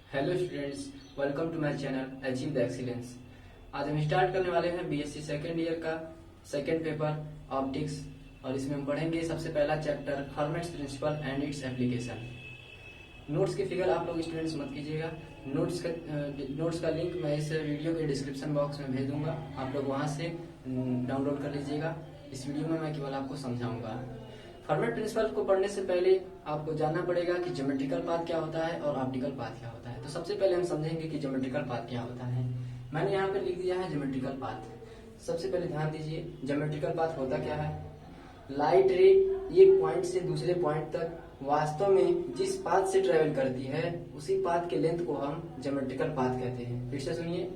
Hello students, welcome to my channel achieve the excellence. आज हम start करने वाले हैं बीएससी सेकेंड ईयर का सेकेंड पेपर ऑप्टिक्स। और इसमें हम पढ़ेंगे सबसे पहला chapter Fermat's principle and its application. Notes की फिगर आप लोग स्टूडेंट्स मत कीजिएगा। नोट्स का लिंक मैं इस वीडियो के डिस्क्रिप्शन बॉक्स में भेज दूंगा, आप लोग वहां से डाउनलोड कर लीजिएगा। इस वीडियो में मैं केवल आपको समझाऊंगा। फॉर्मेट प्रिंसिपल को पढ़ने से पहले आपको जानना पड़ेगा कि ज्योमेट्रिकल पाथ क्या होता है और ऑप्टिकल पाथ क्या होता है। तो सबसे पहले हम समझेंगे कि ज्योमेट्रिकल पाथ क्या होता है। मैंने यहाँ पे लिख दिया है ज्योमेट्रिकल पाथ। सबसे पहले ध्यान दीजिए, ज्योमेट्रिकल पाथ होता क्या है। लाइट रे एक पॉइंट से दूसरे पॉइंट तक वास्तव में जिस पाथ से ट्रेवल करती है उसी पाथ के लेंथ को हम ज्योमेट्रिकल पाथ कहते हैं। फिर से सुनिए,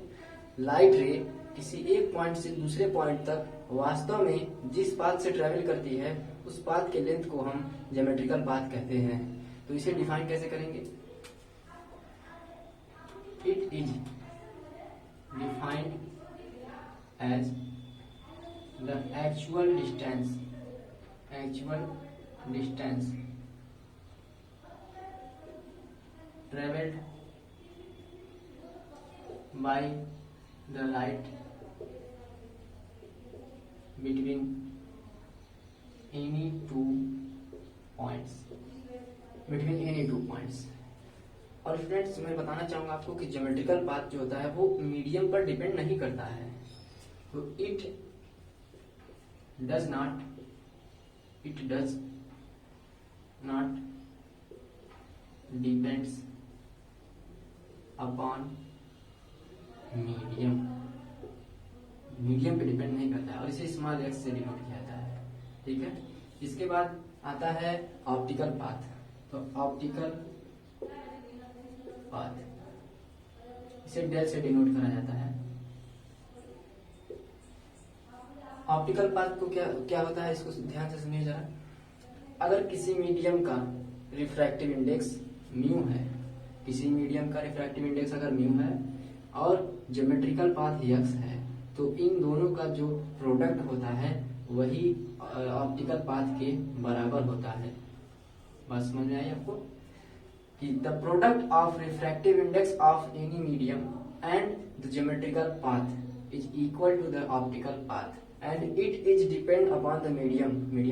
लाइट रे किसी एक पॉइंट से दूसरे पॉइंट तक वास्तव में जिस पाथ से ट्रेवल करती है उस पाथ के लेंथ को हम ज्योमेट्रिकल पाथ कहते हैं। तो इसे डिफाइन कैसे करेंगे। It is defined as the actual distance traveled by the light between any two points और फ्रेंड्स, मैं बताना चाहूंगा आपको कि ज्योमेट्रिकल पाथ जो होता है वो मीडियम पर डिपेंड नहीं करता है। तो it does not depends upon medium पे डिपेंड नहीं करता है और इसे स्मॉल एक्स से डिनोट किया जाता है। ठीक है, इसके बाद आता है ऑप्टिकल पाथ। तो ऑप्टिकल पाथ इसे डेल से डिनोट करा जाता है। ऑप्टिकल पाथ को क्या होता है, इसको ध्यान से सुनिए जरा। अगर किसी मीडियम का रिफ्रैक्टिव इंडेक्स म्यू है, अगर म्यू है और ज्योमेट्रिकल पाथ यक्स है, तो इन दोनों का जो प्रोडक्ट होता है वही ऑप्टिकल पाथ के बराबर होता है। बात समझ में आई आपको कि the product of refractive index of any medium and the geometrical path is equal to the optical path and it is depend upon the medium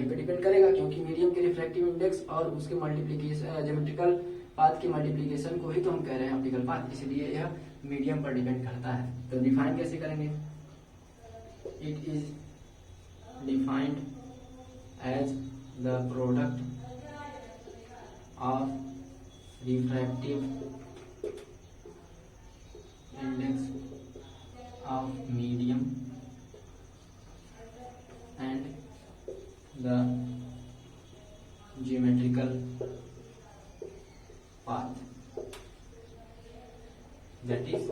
पे डिपेंड करेगा, क्योंकि मीडियम के रिफ्रैक्टिव इंडेक्स और उसके मल्टीप्लीकेशन ज्योमेट्रिकल पाथ की multiplication को ही तो हम कह रहे हैं ऑप्टिकल पाथ, इसलिए यह मीडियम पर डिपेंड करता है। तो डिफाइन कैसे करेंगे। It is defined as the product of refractive index of medium and the geometrical path, that is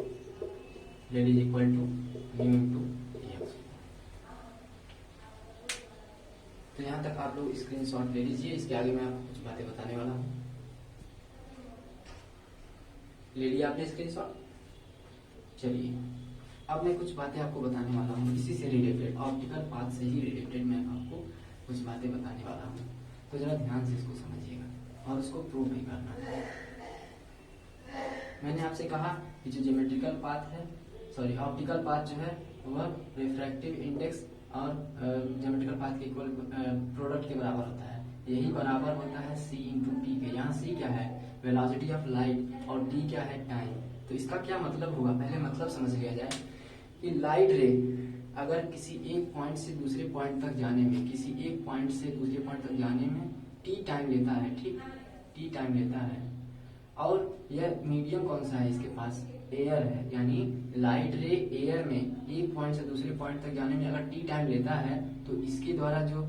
equal to mu into x। तो यहाँ तक आप लोग स्क्रीनशॉट ले लीजिए। इसके आगे मैं आपको कुछ बातें बताने वाला हूँ। ले लिया आपने स्क्रीनशॉट। चलिए, अब मैं कुछ बातें आपको बताने वाला हूँ इसी से रिलेटेड, ऑप्टिकल पाथ से ही रिलेटेड मैं आपको कुछ बातें बताने वाला हूँ। तो जरा ध्यान से इसको समझिएगा और उसको प्रूव भी करना है। मैंने आपसे कहा कि जो ज्योमेट्रिकल पाथ है, ऑप्टिकल पाथ जो है वह रिफ्रैक्टिव इंडेक्स और ज्योमेट्रिकल पाथ के इक्वल प्रोडक्ट के बराबर होता है। यही बराबर होता है c इंटू टी के। यहाँ c क्या है, वेलोसिटी ऑफ लाइट, और t क्या है, टाइम। तो इसका क्या मतलब होगा, पहले मतलब समझ लिया जाए कि लाइट रे अगर किसी एक पॉइंट से दूसरे पॉइंट तक जाने में टी टाइम लेता है, ठीक, टी टाइम लेता है। और यह मीडियम कौन सा है, इसके पास एयर है, यानी लाइट रे एयर में एक पॉइंट से दूसरे पॉइंट तक जाने में अगर टी टाइम लेता है तो इसके द्वारा जो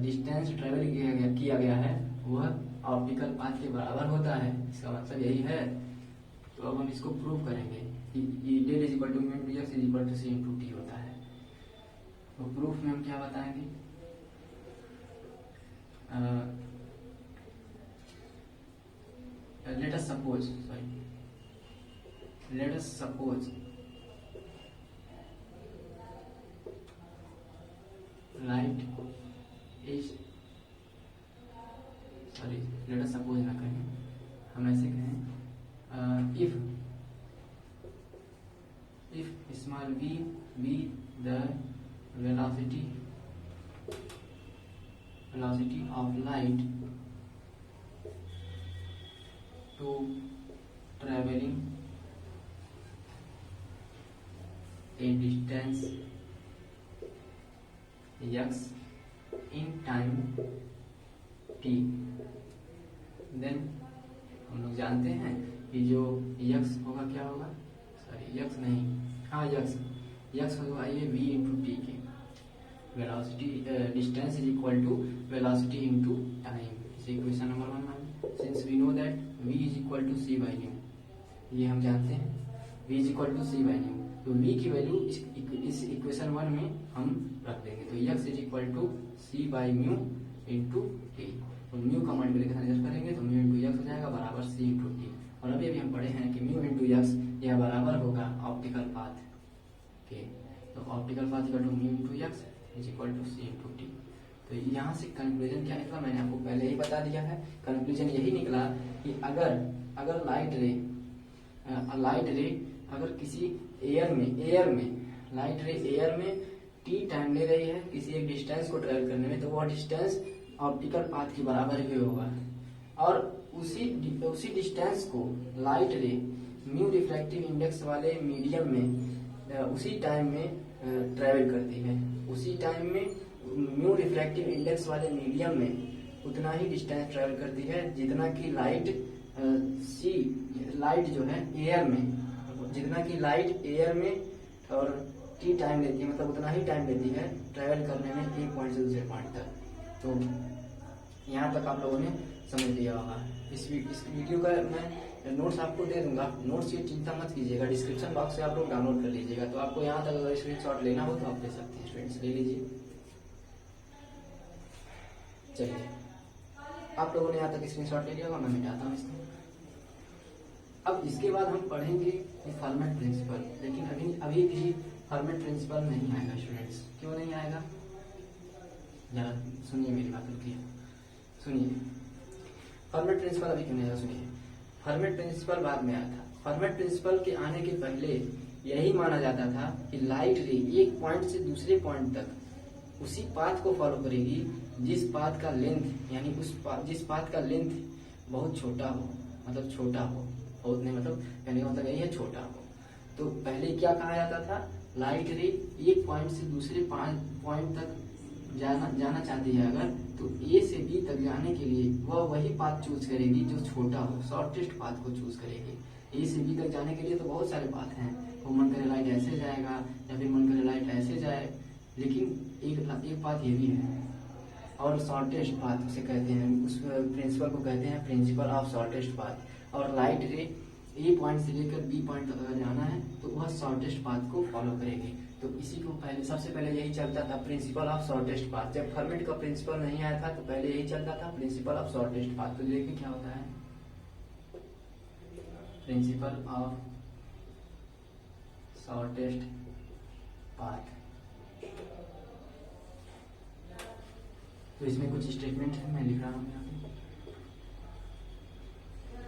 डिस्टेंस ट्रेवल किया गया है वह ऑप्टिकल पाथ के बराबर होता है। इसका मतलब यही है। तो अब हम इसको प्रूव करेंगे कि del is equal to mu into x is equal to c into t होता है। तो प्रूफ में हम क्या बताएंगे, let us suppose light is let us suppose ना कहें, हम ऐसे कहें, if be the velocity of light to travelling a distance x in time t। Then हम लोग जानते हैं कि जो x होगा क्या होगा, सॉरी x नहीं, हाँ x होगा ये v इंटू टी के, velocity distance is equal to velocity into time. इसे इक्वेशन नंबर 1 मान, since we know that v is equal to c by nu, ये हम जानते हैं v is equal to c by nu. तो v की value इस इक्वेशन 1 में हम रख देंगे, तो x is equal to c by mu into t. तो म्यू का मल्टीप्लिकेशन जब करेंगे तो म्यू इंटू एक्स हो जाएगा बराबर c इंटू टी। और अभी हम पढ़े हैं कि म्यू इंटू एक्स यह बराबर होगा ऑप्टिकल पाथ के, तो optical path equal to mu into x is equal to c into t. तो यहाँ से कंक्लूजन क्या निकला, मैंने आपको पहले ही बता दिया है। कंक्लूजन यही निकला कि अगर लाइट रे अगर किसी एयर में लाइट रे एयर में टी टाइम ले रही है किसी एक डिस्टेंस को ट्रेवल करने में, तो वह डिस्टेंस ऑप्टिकल पाथ के बराबर ही होगा। और उसी डिस्टेंस को लाइट रे म्यू रिफ्रैक्टिव इंडेक्स वाले मीडियम में उसी टाइम में ट्रेवल करती है, उसी टाइम में म्यू रिफ्रैक्टिव इंडेक्स वाले मीडियम में उतना ही डिस्टेंस ट्रेवल करती है जितना कि लाइट जो है एयर में, जितना कि लाइट एयर में और टी टाइम लेती है, मतलब उतना ही टाइम लेती है ट्रैवल करने में एक पॉइंट से दूसरे पॉइंट तक। तो यहाँ तक आप लोगों ने समझ लिया होगा। इस वीडियो का मैं नोट्स आपको दे दूंगा, नोट्स की चिंता मत कीजिएगा, डिस्क्रिप्शन बॉक्स से आप लोग डाउनलोड कर लीजिएगा। तो आपको यहाँ तक अगर स्क्रीनशॉट लेना हो तो आप ले सकते हैं, स्टूडेंट्स ले लीजिए। चलिए आप लोगों ने यहाँ तक स्क्रीनशॉट ले लिया होगा, मैं मिटाता हूँ इसको। अब इसके बाद हम पढ़ेंगे फॉर्मेट प्रिंसिपल, लेकिन अभी भी फॉर्मेट प्रिंसिपल नहीं आएगा स्टूडेंट्स। क्यों नहीं आएगा, जरा सुनिए मेरी बात, रुकिए सुनिए। फॉर्मेट प्रिंसिपल अभी क्यों नहीं आएगा, सुनिए। फॉर्मेट प्रिंसिपल बाद में आया था। फॉर्मेट प्रिंसिपल के आने के पहले यही माना जाता था कि लाइट रे एक पॉइंट से दूसरे पॉइंट तक उसी पाथ को फॉलो करेगी जिस पाथ का लेंथ, यानी जिस पाथ का लेंथ बहुत छोटा हो, मतलब छोटा हो, बहुत नहीं मतलब कहने का मतलब यही है छोटा हो। तो पहले क्या कहा जाता था, लाइट रे एक पॉइंट से दूसरे पॉइंट तक जाना चाहती है अगर, तो ए से बी तक जाने के लिए वह वही पाथ चूज करेगी जो छोटा हो, शॉर्टेस्ट पाथ को चूज करेगी। ए से बी तक जाने के लिए तो बहुत सारे पाथ हैं, तो मन करे लाइट ऐसे जाएगा या फिर मन करे लाइट ऐसे जाए, लेकिन एक पाथ ये भी है और शॉर्टेस्ट पाथ उसे कहते हैं, उस प्रिंसिपल को कहते हैं प्रिंसिपल ऑफ शॉर्टेस्ट पाथ। और लाइट रे ए पॉइंट से लेकर बी पॉइंट तक अगर जाना है तो वह शॉर्टेस्ट पाथ को फॉलो करेगी। तो इसी को सबसे पहले यही चलता था, प्रिंसिपल ऑफ शॉर्टेस्ट पाथ। जब फॉर्मेट का प्रिंसिपल नहीं आया था तो पहले यही चलता था, प्रिंसिपल ऑफ शॉर्टेस्ट पाथ। तो देखिए क्या होता है, प्रिंसिपल ऑफ शॉर्टेस्ट पाथ। तो इसमें कुछ स्टेटमेंट है, मैं लिख रहा हूँ यहाँ पे।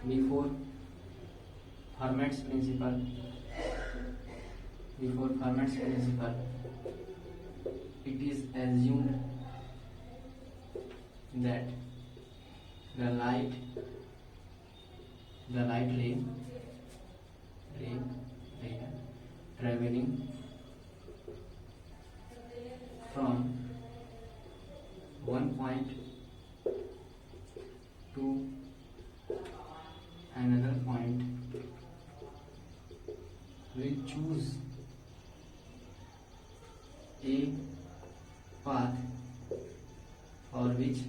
Before formats principal, it is assumed that the light ray traveling from one point to another point will choose a path for which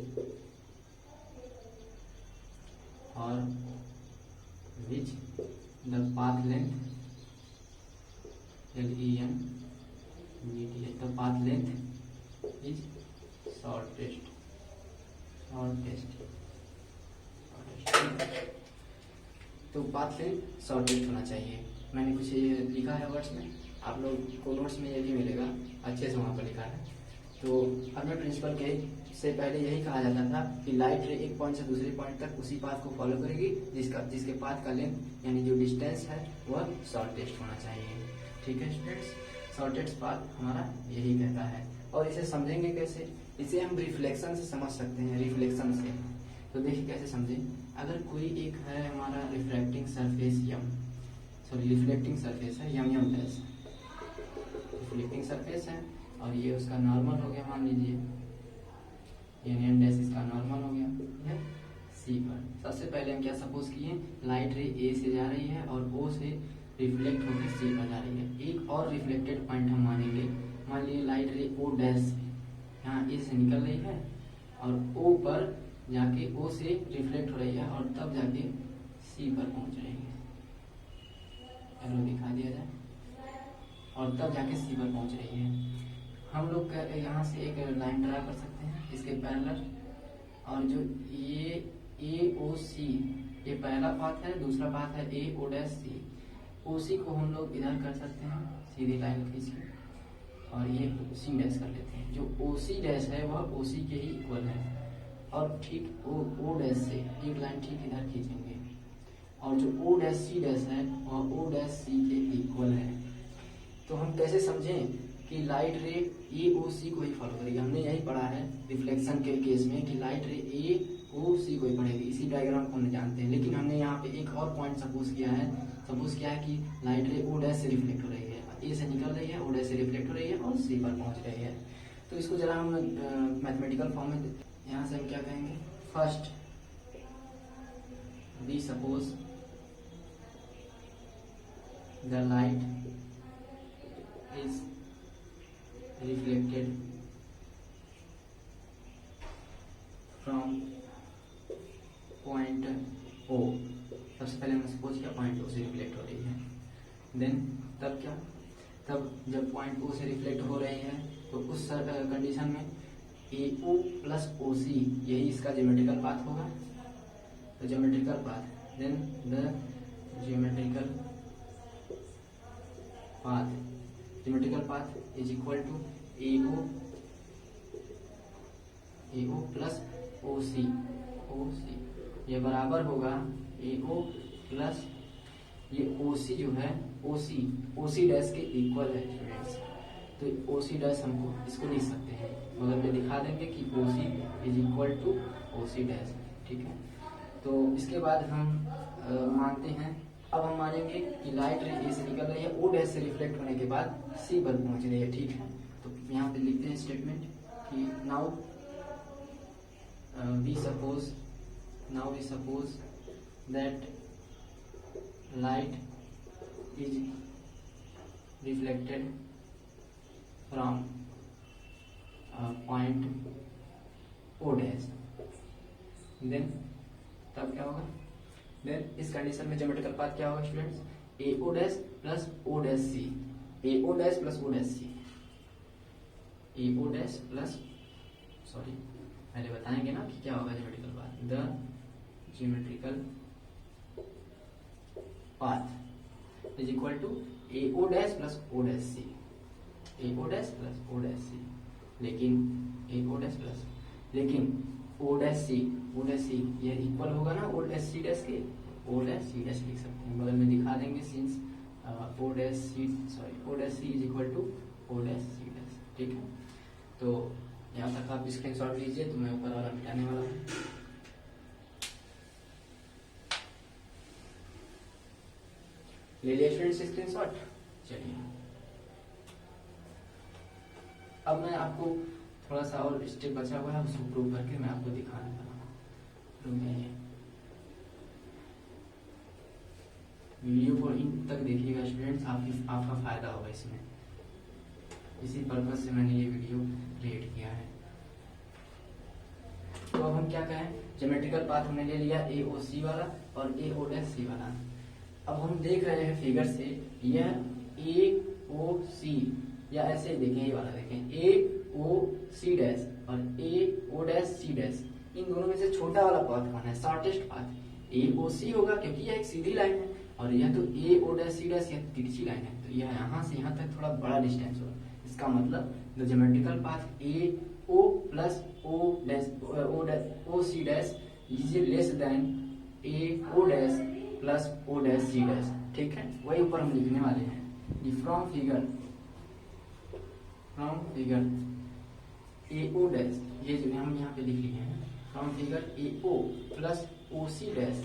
the path length the path length is shortest। तो path length shortest होना चाहिए। मैंने कुछ लिखा है words में, आप लोग को नोट्स में ये भी मिलेगा, अच्छे से वहाँ पर लिखा है। तो फॉर्मेट प्रिंसिपल के से पहले यही कहा जाता था कि लाइट रे एक पॉइंट से दूसरे पॉइंट तक उसी पाथ को फॉलो करेगी जिसके पाथ का लेंथ यानी जो डिस्टेंस है वह शॉर्टेस्ट होना चाहिए। ठीक है स्टूडेंट्स, शॉर्टेस्ट पाथ हमारा यही कहता है। और इसे समझेंगे कैसे, इसे हम रिफ्लेक्शन से समझ सकते हैं, रिफ्लेक्शन से। तो देखिए कैसे समझें, अगर कोई एक है हमारा रिफ्रैक्टिंग सरफेस यम, सॉरी रिफ्लेक्टिंग सरफेस है यम यम डैश, रिफ्लेक्टिंग सरफेस है और ये उसका नॉर्मल हो गया, मान लीजिए एन एन डैश इसका नॉर्मल हो गया है सी पर। सबसे पहले हम क्या सपोज किए, लाइट रे ए से जा रही है और ओ से रिफ्लेक्ट होकर सी पर जा रही है। एक और रिफ्लेक्टेड पॉइंट हम मानेंगे, मान लीजिए लाइट रे ओ डैश यहाँ ए से निकल रही है और ओ पर जाके ओ से रिफ्लेक्ट हो रही है और तब जाके सी पर पहुंच रही है। चलो दिखा दिया जाए, और तब जाके सी पर पहुंच रही है। हम लोग यहाँ से एक लाइन ड्रा कर सकते हैं इसके पैरेलल, और जो ये ए ओ सी ये पहला पाथ है, दूसरा पाथ है ए ओ डैश सी। ओ सी को हम लोग इधर कर सकते हैं, सीधी लाइन खींच के, और ये सी डैश कर लेते हैं। जो ओ सी डैश है वह ओ सी के ही इक्वल है, और ठीक ओ डैश से एक लाइन ठीक इधर खींचेंगे, और जो ओ डैश सी डैश है वह ओ डैश सी के इक्वल है। तो हम कैसे समझें कि लाइट रे ए ओ सी को ही फॉलो करेगी। हमने यही पढ़ा है रिफ्लेक्शन के केस में कि लाइट रे ए ओ सी को ही पढ़ेगी, इसी डायग्राम को हम जानते हैं। लेकिन हमने यहाँ पे एक और पॉइंट सपोज किया है कि लाइट रे ओ डैश से रिफ्लेक्ट हो रही है, ए से निकल रही है, ओ डैश से रिफ्लेक्ट हो रही है और सी पर पहुंच रही है। तो इसको जरा हम मैथमेटिकल फॉर्म में, यहाँ से हम क्या कहेंगे, first we suppose the light is reflected from point O। सबसे पहले हमने सपोज किया पॉइंट O से रिफ्लेक्ट हो रही है, देन तब क्या, तब जब पॉइंट O से रिफ्लेक्ट हो रही है तो उस कंडीशन में AO प्लस OC यही इसका ज्योमेट्रिकल पाथ होगा। तो geometrical path, then the geometrical path is equal to AO plus OC, ये बराबर होगा AO प्लस ये OC जो है OC डैश के इक्वल है स्टूडेंट्स। तो OC डैश हमको इसको लिख सकते हैं, मगर में दिखा देंगे कि OC is equal to OC dash, ठीक है। तो इसके बाद हम मानते हैं, अब हम मानेंगे कि लाइट रे ए से निकल रही है, ओ डैश से रिफ्लेक्ट होने के बाद सी पर पहुंच रही है, ठीक है। तो यहाँ पे लिखते हैं स्टेटमेंट कि now we suppose that light is reflected from point O dash, then तब क्या होगा, देन इस कंडीशन में ज्योमेट्रिकल पाथ क्या होगा students, AO dash plus O dash C, AO dash plus O dash C, AO dash plus, sorry पहले बताएंगे ना कि क्या होगा geometrical path, the geometrical path is equal to AO dash plus O dash C, AO dash plus O dash C, लेकिन AO dash plus, लेकिन O dash C ये equal होगा ना O डैश सी डैश के, O dash C dash लिख सकते हैं, बगल में दिखा देंगे since O dash C is equal to O dash C dash, ठीक है। तो यहाँ तक आप स्क्रीनशॉट लीजिए, तो मैं ऊपर वाला मिटाने वाला हूँ। ले लिया स्टूडेंट्स स्क्रीनशॉट, चलिए अब मैं आपको थोड़ा सा और स्टेप बचा हुआ है, उसको प्रूव करके मैं आपको दिखाने वाला हूँ। वीडियो को इन तक देखिएगा स्टूडेंट्स, आपका फायदा होगा इसमें, इसी पर्पज से मैंने ये वीडियो क्रिएट किया है। तो अब हम क्या कहें, ज्योमेट्रिकल पाथ हमने ले लिया AOC वाला और AO डैश सी वाला। अब हम देख रहे हैं फिगर से, यह AOC या ऐसे ही देखें, ये वाला देखें AOC डैश और AO डैश सी डैश, इन दोनों में से छोटा वाला पाथ कौन है, शॉर्टेस्ट पाथ AOC होगा, क्योंकि यह एक सीधी लाइन है और यह तो AO डैश सी डैश यह तिरछी लाइन है, तो यह यहाँ से यहाँ तक थोड़ा बड़ा डिस्टेंस होगा। इसका मतलब the geometrical path AO plus OC dash is less than AO dash plus O dash C dash, ठीक है। वही ऊपर हम लिखने वाले हैं, from figure from figure A O dash, ये जो हम यहाँ पे लिख लिए हैं, from figure A O plus O C dash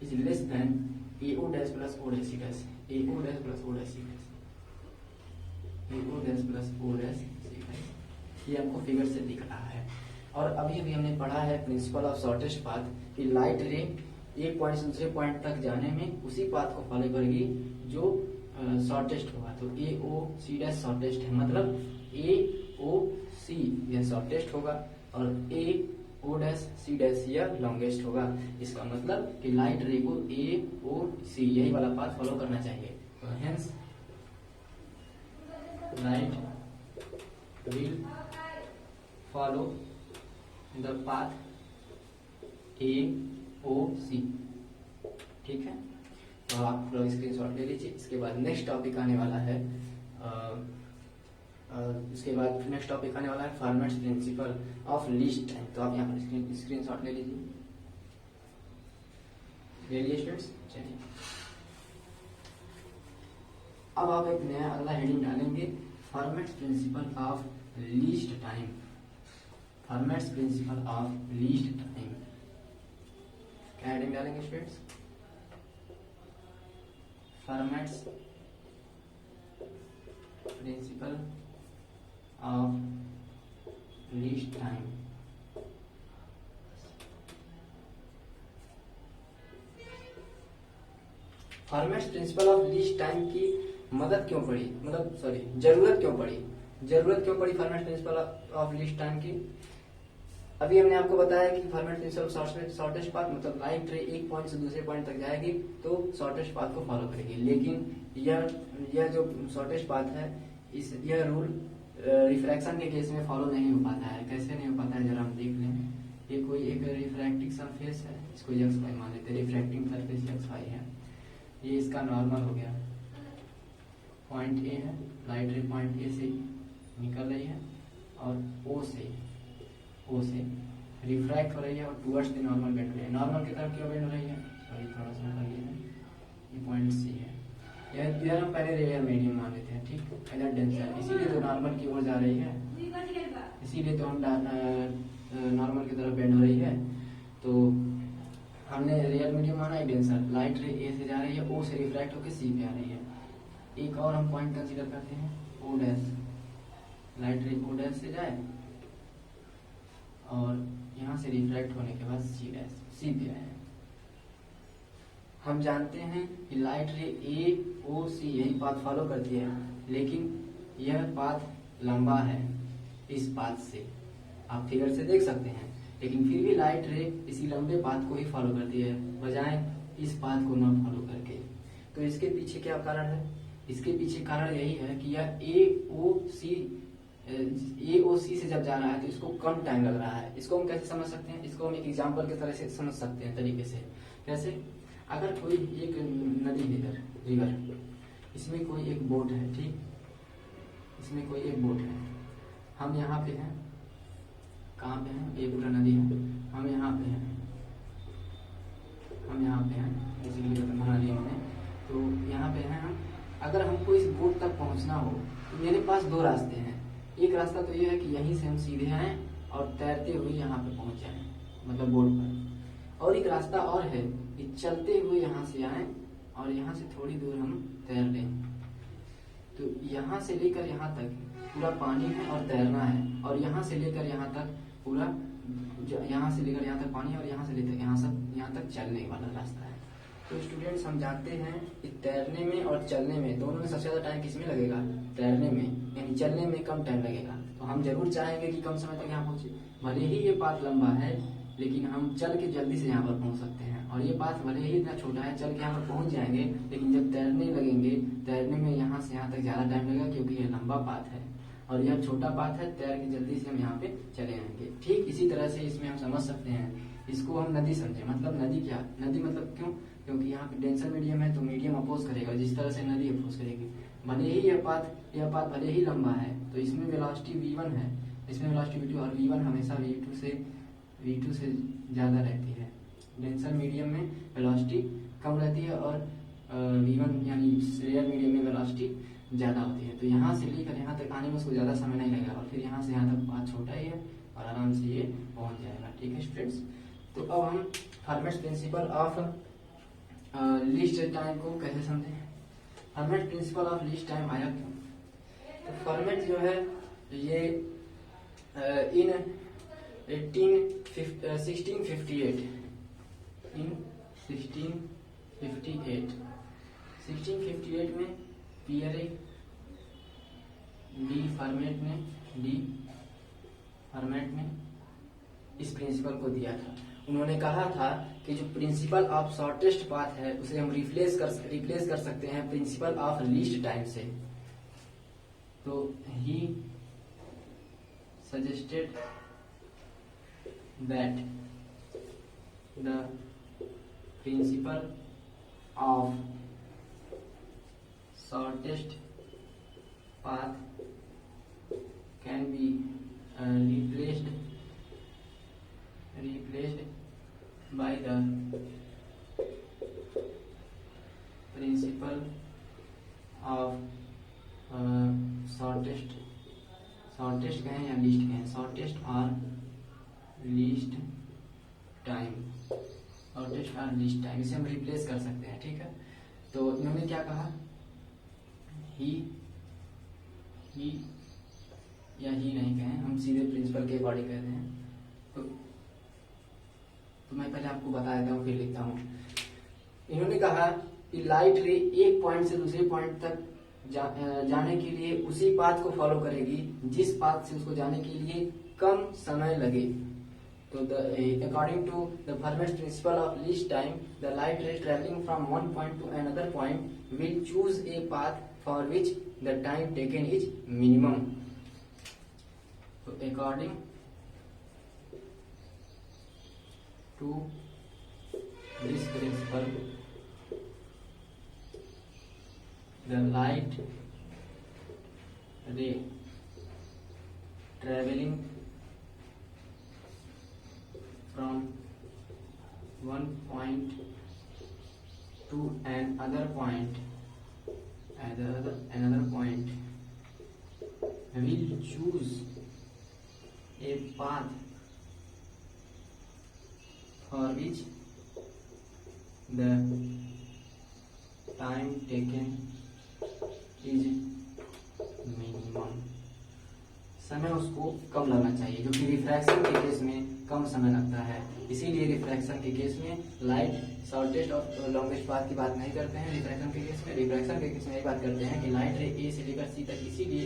is less than A O dash plus O dash C dash, A O dash plus O dash C dash, A O dash plus O dash C dash, ये हमको figure से दिख रहा है। और अभी अभी हमने पढ़ा है प्रिंसिपल ऑफ शॉर्टेस्ट पाथ कि लाइट रे एक पॉइंट से दूसरे पॉइंट तक जाने में उसी पाथ को फॉलो करेगी जो शॉर्टेस्ट होगा। तो ए ओ सी डैश शॉर्टेस्ट है, मतलब ए ओ सी यह शॉर्टेस्ट होगा और ए ओ डैश सी डैश यह लॉन्गेस्ट होगा। इसका मतलब कि लाइट रे को ए ओ सी यही वाला पाथ फॉलो करना चाहिए। तो hence light will follow the path A O C. ठीक है, तो आप लोग स्क्रीनशॉट ले लीजिए। इसके बाद नेक्स्ट टॉपिक आने वाला है इसके बाद नेक्स्ट टॉपिक आने वाला है formats principal of least time. तो आप यहाँ पर स्क्रीनशॉट ले लीजिए। ले लिए स्टूडेंट्स? चलिए अब आप एक नया अगला हेडिंग डालेंगे, formats principal of least time. Formats principal of least time क्या हेडिंग डालेंगे students? Formats principal of least time. Formats principal of least time की मदद क्यों पड़ी, मतलब सॉरी जरूरत क्यों पड़ी formats principal of least time की? अभी हमने आपको बताया कि फॉर्मेट प्रिंसिपल शॉर्टेस्ट पाथ, मतलब लाइट रे एक पॉइंट से दूसरे पॉइंट तक जाएगी तो शॉर्टेस्ट पाथ को फॉलो करेगी। लेकिन यह जो शॉर्टेस्ट पाथ है यह रूल रिफ्रैक्शन के केस में फॉलो नहीं हो पाता है। कैसे नहीं हो पाता है जरा हम देख लें। ये कोई एक रिफ्रैक्टिंग सरफेस है, इसको एक्स वाई मान लेते हैं। रिफ्रैक्टिंग सरफेस एक्स वाई है, ये इसका नॉर्मल हो गया, पॉइंट ए है, लाइट रे पॉइंट ए से निकल रही है और ओ से रिफ्रैक्ट हो रही है और टुवर्ड्स द नॉर्मल बेंड हो रही है। नॉर्मल की तरफ क्यों बेंड हो रही है? सॉरी थोड़ा सा ये पॉइंट सी है, इधर हम पहले रेडियल मीडियम मान लेते हैं। ठीक, इधर डेंसर, इसीलिए तो नॉर्मल की ओर जा रही है, इसीलिए तो हम नॉर्मल की तरफ बेंड हो रही है। तो हमने रियल मीडियम माना है डेंसर, लाइट रे ए से जा रही है, ओ से रिफ्रैक्ट होकर सी पे आ रही है। एक और हम पॉइंट कंसीडर करते हैं, ओ डैश, लाइट रे ओ डैश से जाए और यहाँ से रिफ्रैक्ट होने के बाद सी डैश सी पे आए। हम जानते हैं कि लाइट रे ए ओ सी यही पाथ फॉलो करती है, लेकिन यह पाथ लंबा है इस पाथ से, आप फिगर से देख सकते हैं। लेकिन फिर भी लाइट रे इसी लंबे पाथ को ही फॉलो करती है, बजाय इस पाथ को न फॉलो करके। तो इसके पीछे क्या कारण है? इसके पीछे कारण यही है कि यह ए ओ सी से जब जा रहा है तो इसको कम टाइम लग रहा है। इसको हम कैसे समझ सकते हैं? इसको हम एक एग्जाम्पल के तरह से समझ सकते हैं तरीके से। कैसे? अगर कोई एक नदी है, रिवर, इसमें कोई एक बोट है, ठीक, इसमें कोई एक बोट है, हम यहाँ पे हैं, कहाँ पे हैं? ये पूरा नदी है, हम यहाँ पे हैं, इसीलिए नदी में। तो यहाँ पे हैं हम। अगर हमको इस बोट तक पहुँचना हो तो मेरे पास दो रास्ते हैं। एक रास्ता तो ये है कि यहीं से हम सीधे आए और तैरते हुए यहाँ पे पहुँच जाए, मतलब बोट पर। और एक रास्ता और है कि चलते हुए यहाँ से आए और यहाँ से थोड़ी दूर हम तैर लें। तो यहाँ से लेकर यहाँ तक पूरा पानी है और तैरना है, और यहाँ से लेकर यहाँ तक पूरा, यहाँ से लेकर यहाँ तक पानी है और यहाँ से लेकर यहाँ तक चलने वाला रास्ता है। तो स्टूडेंट्स हम जानते हैं कि तैरने में और चलने में दोनों में सबसे ज़्यादा टाइम किसमें लगेगा? तैरने में, यानी चलने में कम टाइम लगेगा। तो हम जरूर चाहेंगे कि कम समय तक यहाँ पहुँचे। भले ही ये पाथ लंबा है, लेकिन हम चल के जल्दी से यहाँ पर पहुँच सकते हैं। और ये पाथ भले ही इतना छोटा है, चल के यहाँ पर पहुँच जाएंगे, लेकिन जब तैरने लगेंगे, तैरने में यहाँ से यहाँ तक ज़्यादा टाइम लगेगा, क्योंकि ये लंबा पाथ है और यह छोटा पाथ है। तैर के जल्दी से हम यहाँ पे चले आएंगे। ठीक इसी तरह से इसमें हम समझ सकते हैं, इसको हम नदी समझे। मतलब नदी क्या? नदी मतलब क्यों? क्योंकि यहाँ पे डेंसर मीडियम है तो मीडियम अपोज करेगा, जिस तरह से नदी अपोज करेगी। भले ही यह पाथ भले ही लंबा है, तो इसमें वेलोसिटी v1 है, इसमें वेलोसिटी v2, और v1 हमेशा v2 से ज़्यादा रहती है। डेंसर मीडियम में वेलोसिटी कम रहती है और v1 यानी रियल मीडियम में वेलोसिटी ज़्यादा होती है। तो यहाँ से लेकर यहाँ तक आने में उसको ज़्यादा समय नहीं लगेगा और फिर यहाँ से यहाँ तक पाथ छोटा ही है और आराम से ये पहुँच जाएगा। ठीक है स्टूडेंट्स, तो अब हम हर्मेट्स प्रिंसिपल ऑफ लीस्ट टाइम को कैसे समझें। हर्मेट्स प्रिंसिपल ऑफ लीस्ट टाइम आया क्यों? तो फॉर्मेट जो है ये इन 1658 में पियरे डी फॉर्मेट ने इस प्रिंसिपल को दिया था। उन्होंने कहा था कि जो प्रिंसिपल ऑफ शॉर्टेस्ट पाथ है उसे हम रिप्लेस कर सकते हैं प्रिंसिपल ऑफ लीस्ट टाइम से। तो ही suggested that the principle of shortest path can be replaced by the principle of shortest कहें या लीस्ट कहें, शॉर्टेस्ट और लीस्ट टाइम, इसे हम रिप्लेस कर सकते हैं। ठीक है, तो इन्होंने क्या कहा, ही नहीं कहें, हम सीधे प्रिंसिपल के अकॉर्डिंग कहते हैं। तो मैं पहले आपको बता देता हूँ फिर लिखता हूँ। इन्होंने कहा कि लाइट रे एक पॉइंट से दूसरे पॉइंट तक जाने के लिए उसी पाथ को फॉलो करेगी जिस पाथ से उसको जाने के लिए कम समय लगे। तो according to the Fermat principle of least time, the light ray travelling from one point to another point will choose a path for which the time taken is minimum. तो according to this principle, the light ray traveling from one point to another point will choose a path for which the time taken is minimum. समय उसको कम लगना चाहिए, जो कि refraction के case में कम समय लगता है। इसीलिए रिफ्रैक्शन के केस में लाइट शॉर्टेस्ट और लॉन्गेस्ट पाथ की बात नहीं करते हैं। रिफ्रैक्शन के केस में यही बात करते हैं कि लाइट रे ए से लेकर सी तक इसीलिए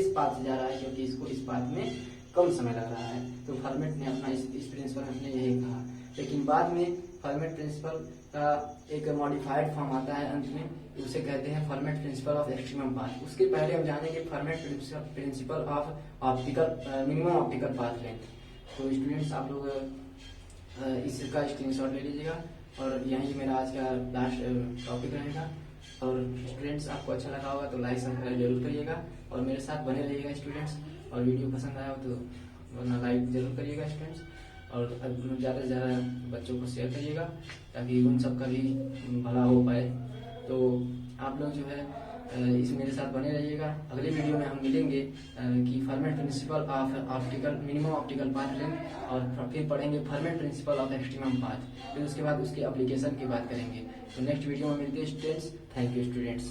इस पाथ से जा रहा है क्योंकि इसको इस पाथ में कम समय लग रहा है। तो फॉर्मेट ने अपना इस प्रिंसिपल में यही कहा, लेकिन बाद में फॉर्मेट प्रिंसिपल का एक मॉडिफाइड फॉर्म आता है अंत में, उसे कहते हैं format principle of extremum path. उसके पहले हम जानेंगे format principle of minimum optical path length. तो स्टूडेंट्स आप लोग इसका स्क्रीनशॉट ले लीजिएगा और यही मेरा आज का लास्ट टॉपिक रहेगा। और स्टूडेंट्स आपको अच्छा लगा होगा तो लाइक सब्सक्राइब जरूर करिएगा और मेरे साथ बने रहिएगा स्टूडेंट्स। और वीडियो पसंद आया हो तो लाइक जरूर करिएगा स्टूडेंट्स, और ज़्यादा से ज़्यादा बच्चों को शेयर करिएगा ताकि उन सब का भी भला हो पाए। तो आप लोग जो है इस मेरे साथ बने रहिएगा। अगले वीडियो में हम मिलेंगे कि format principle of minimum optical path length, और फिर पढ़ेंगे format principle of extremum path. फिर उसके बाद उसके एप्लीकेशन की बात करेंगे। तो नेक्स्ट वीडियो में मिलते हैं स्टूडेंट्स। Thank you students.